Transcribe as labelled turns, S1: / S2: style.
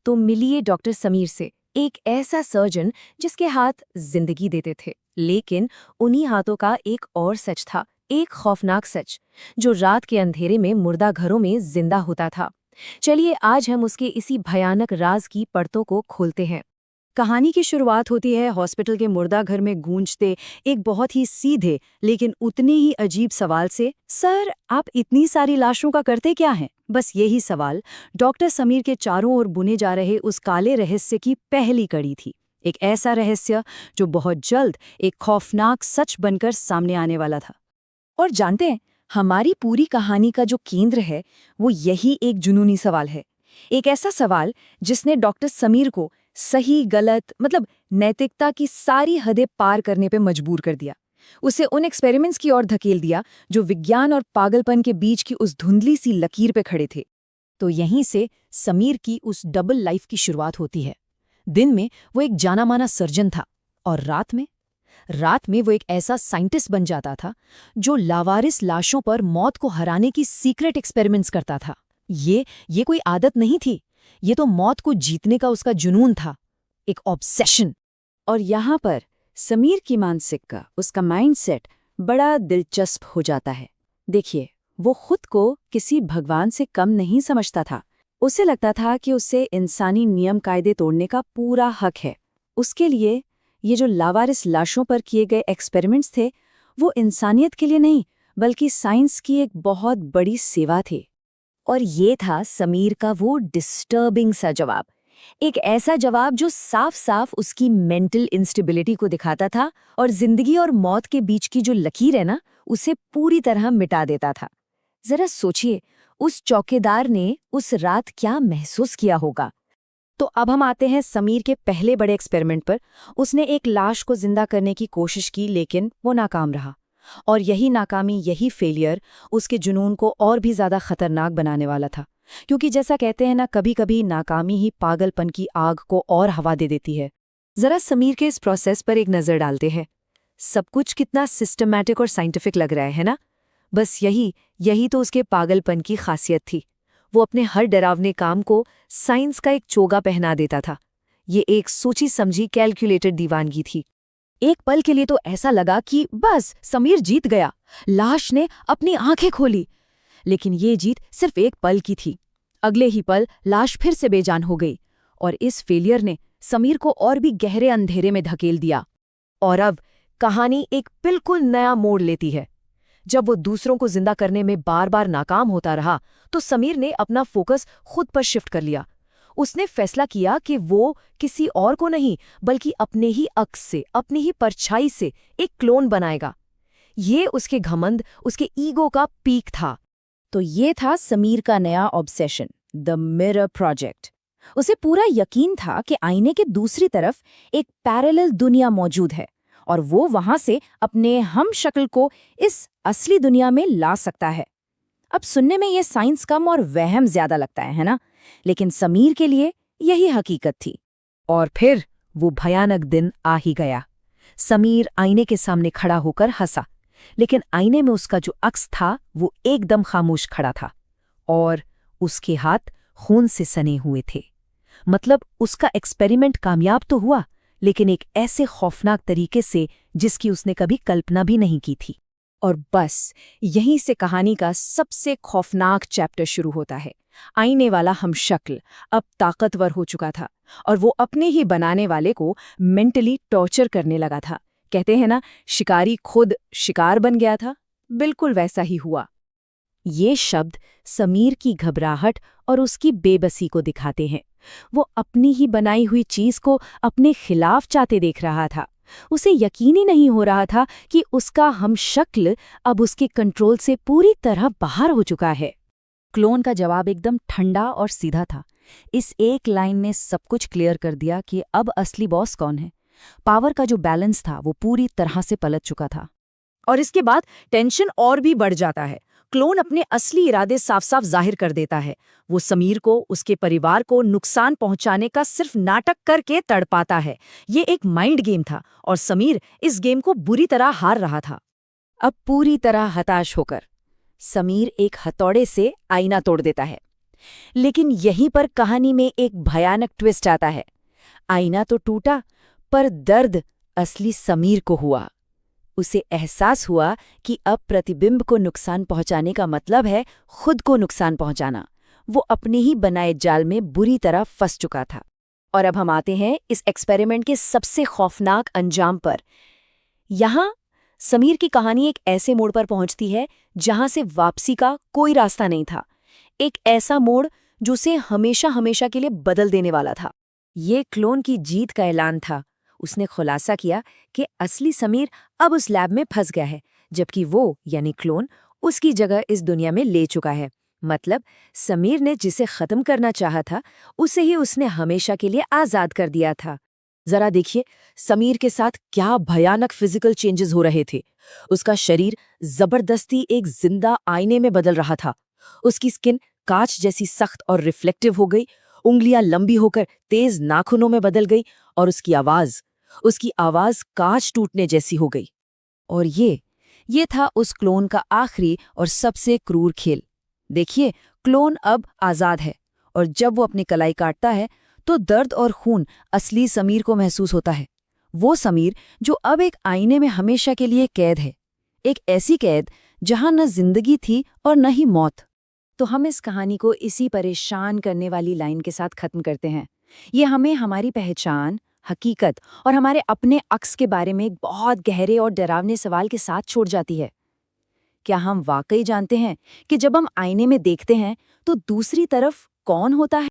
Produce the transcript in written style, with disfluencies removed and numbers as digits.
S1: तो मिलिए डॉक्टर समीर से, एक ऐसा सर्जन जिसके हाथ जिंदगी देते थे, लेकिन उन्हीं हाथों का एक और सच था, एक खौफनाक सच, जो रात के अंधेरे में मुर्दा घरों में जिंदा होता था। चलिए आज हम उसके इसी भयानक राज की परतों को खोलते हैं।
S2: कहानी की शुरुआत होती है हॉस्पिटल के मुर्दा घर में गूंजते एक बहुत ही सीधे लेकिन उतने ही अजीब सवाल से। सर, आप इतनी सारी लाशों का करते क्या हैं? बस यही सवाल डॉक्टर समीर के चारों ओर बुने जा रहे उस काले रहस्य की पहली कड़ी थी। एक ऐसा रहस्य जो बहुत जल्द एक खौफनाक सच बनकर सामने आने वाला था।
S1: और जानते हैं, हमारी पूरी कहानी का जो केंद्र है वो यही एक जुनूनी सवाल है। एक ऐसा सवाल जिसने डॉक्टर समीर को सही गलत नैतिकता की सारी हदें पार करने पे मजबूर कर दिया। उसे उन एक्सपेरिमेंट्स की ओर धकेल दिया जो विज्ञान और पागलपन के बीच की उस धुंधली सी लकीर पे खड़े थे। तो यहीं से समीर की उस डबल लाइफ की शुरुआत होती है। दिन में वो एक जाना माना सर्जन था, और रात में वो एक ऐसा साइंटिस्ट बन जाता था जो लावारिस लाशों पर मौत को हराने की सीक्रेट एक्सपेरिमेंट्स करता था। ये कोई आदत नहीं थी, ये तो मौत को जीतने का उसका जुनून था, एक ऑब्सेशन।
S2: और यहाँ पर समीर की मानसिकता, उसका माइंडसेट बड़ा दिलचस्प हो जाता है। देखिए, वो खुद को किसी भगवान से कम नहीं समझता था। उसे लगता था कि उसे इंसानी नियम कायदे तोड़ने का पूरा हक है। उसके लिए ये जो लावारिस लाशों पर किए गए एक्सपेरिमेंट्स थे, वो इंसानियत के लिए नहीं बल्कि साइंस की एक बहुत बड़ी सेवा थे।
S1: और ये था समीर का वो डिस्टर्बिंग सा जवाब, एक ऐसा जवाब जो साफ साफ उसकी मेंटल इंस्टेबिलिटी को दिखाता था और जिंदगी और मौत के बीच की जो लकीर है ना, उसे पूरी तरह मिटा देता था। जरा सोचिए, उस चौकीदार ने उस रात क्या महसूस किया होगा।
S2: तो अब हम आते हैं समीर के पहले बड़े एक्सपेरिमेंट पर। उसने एक लाश को जिंदा करने की कोशिश की, लेकिन वो नाकाम रहा। और यही नाकामी, यही फेलियर उसके जुनून को और भी ज्यादा खतरनाक बनाने वाला था। क्योंकि जैसा कहते हैं ना, कभी कभी नाकामी ही पागलपन की आग को और हवा दे देती है।
S1: जरा समीर के इस प्रोसेस पर एक नजर डालते हैं। सब कुछ कितना सिस्टमैटिक और साइंटिफिक लग रहा है ना? बस यही तो उसके पागलपन की खासियत थी। वो अपने हर डरावने काम को साइंस का एक चोगा पहना देता था। ये एक सोची समझी कैलकुलेटेड दीवानगी थी। एक पल के लिए तो ऐसा लगा कि बस समीर जीत गया, लाश ने अपनी आंखें खोली। लेकिन ये जीत सिर्फ एक पल की थी। अगले ही पल लाश फिर से बेजान हो गई, और इस फेलियर ने समीर को और भी गहरे अंधेरे में धकेल दिया। और अब कहानी एक बिल्कुल नया मोड़ लेती है। जब वो दूसरों को जिंदा करने में बार बार नाकाम होता रहा, तो समीर ने अपना फोकस खुद पर शिफ्ट कर लिया। उसने फैसला किया कि वो किसी और को नहीं बल्कि अपने ही अक्स से, अपनी ही परछाई से एक क्लोन बनाएगा। ये उसके घमंड, उसके ईगो का पीक था। तो ये था समीर का नया ऑब्सेशन, द मिरर प्रोजेक्ट। उसे पूरा यकीन था कि आईने के दूसरी तरफ एक पैरेलल दुनिया मौजूद है, और वो वहां से अपने हम शक्ल को इस असली दुनिया में ला सकता है। अब सुनने में ये साइंस कम और वहम ज्यादा लगता है ना? लेकिन समीर के लिए यही हकीकत थी। और फिर वो भयानक दिन आ ही गया। समीर आईने के सामने खड़ा होकर हंसा, लेकिन आईने में उसका जो अक्स था वो एकदम खामोश खड़ा था, और उसके हाथ खून से सने हुए थे। मतलब उसका एक्सपेरिमेंट कामयाब तो हुआ, लेकिन एक ऐसे खौफनाक तरीके से जिसकी उसने कभी कल्पना भी नहीं की थी। और बस यहीं से कहानी का सबसे खौफनाक चैप्टर शुरू होता है। आईने वाला हमशक्ल अब ताकतवर हो चुका था, और वो अपने ही बनाने वाले को मेंटली टॉर्चर करने लगा था। कहते हैं ना, शिकारी खुद शिकार बन गया था, बिल्कुल वैसा ही हुआ। ये शब्द समीर की घबराहट और उसकी बेबसी को दिखाते हैं। वो अपनी ही बनाई हुई चीज को अपने खिलाफ चाहते देख रहा था। उसे यकीन ही नहीं हो रहा था कि उसका हमशक्ल अब उसके कंट्रोल से पूरी तरह बाहर हो चुका है। क्लोन का जवाब एकदम ठंडा और सीधा था। इस एक लाइन ने सब कुछ क्लियर कर दिया कि अब असली बॉस कौन है। पावर का जो बैलेंस था वो पूरी तरह से पलट चुका था। और इसके बाद टेंशन और भी बढ़ जाता है। क्लोन अपने असली इरादे साफ साफ जाहिर कर देता है। वो समीर को, उसके परिवार को नुकसान पहुंचाने का सिर्फ नाटक करके तड़पाता है। ये एक माइंड गेम था, और समीर इस गेम को बुरी तरह हार रहा था। अब पूरी तरह हताश होकर समीर एक हथौड़े से आईना तोड़ देता है।
S2: लेकिन यहीं पर कहानी में एक भयानक ट्विस्ट आता है। आईना तो टूटा, पर दर्द असली समीर को हुआ। उसे एहसास हुआ कि अब प्रतिबिंब को नुकसान पहुंचाने का मतलब है खुद को नुकसान पहुंचाना। वो अपने ही बनाए जाल में बुरी तरह फंस चुका था। और अब हम आते हैं इस एक्सपेरिमेंट के सबसे खौफनाक अंजाम पर। यहाँ समीर की कहानी एक ऐसे मोड़ पर पहुंचती है जहां से वापसी का कोई रास्ता नहीं था। एक ऐसा मोड़ जो उसे हमेशा हमेशा के लिए बदल देने वाला था। ये क्लोन की जीत का ऐलान था। उसने खुलासा किया कि असली समीर अब उस लैब में फंस गया है, जबकि वो यानी क्लोन उसकी जगह इस दुनिया में ले चुका है। मतलब समीर ने जिसे खत्म करना चाहा था, उसे ही उसने हमेशा के लिए आजाद कर दिया था। जरा देखिए समीर के साथ क्या भयानक फिजिकल चेंजेस हो रहे थे। उसका शरीर जबरदस्ती एक जिंदा आईने में बदल रहा था। उसकी स्किन कांच जैसी सख्त और रिफ्लेक्टिव हो गई, उंगलियां लंबी होकर तेज नाखूनों में बदल गई, और उसकी आवाज कांच टूटने जैसी हो गई। और ये था उस क्लोन का आखिरी और सबसे क्रूर खेल। देखिए, क्लोन अब आजाद है, और जब वो अपनी कलाई काटता है तो दर्द और खून असली समीर को महसूस होता है। वो समीर जो अब एक आईने में हमेशा के लिए कैद है, एक ऐसी कैद जहां न जिंदगी थी और न ही मौत। तो हम इस कहानी को इसी परेशान करने वाली लाइन के साथ खत्म करते हैं। ये हमें हमारी पहचान, हकीकत और हमारे अपने अक्स के बारे में एक बहुत गहरे और डरावने सवाल के साथ छोड़ जाती है। क्या हम वाकई जानते हैं कि जब हम आईने में देखते हैं तो दूसरी तरफ कौन होता है?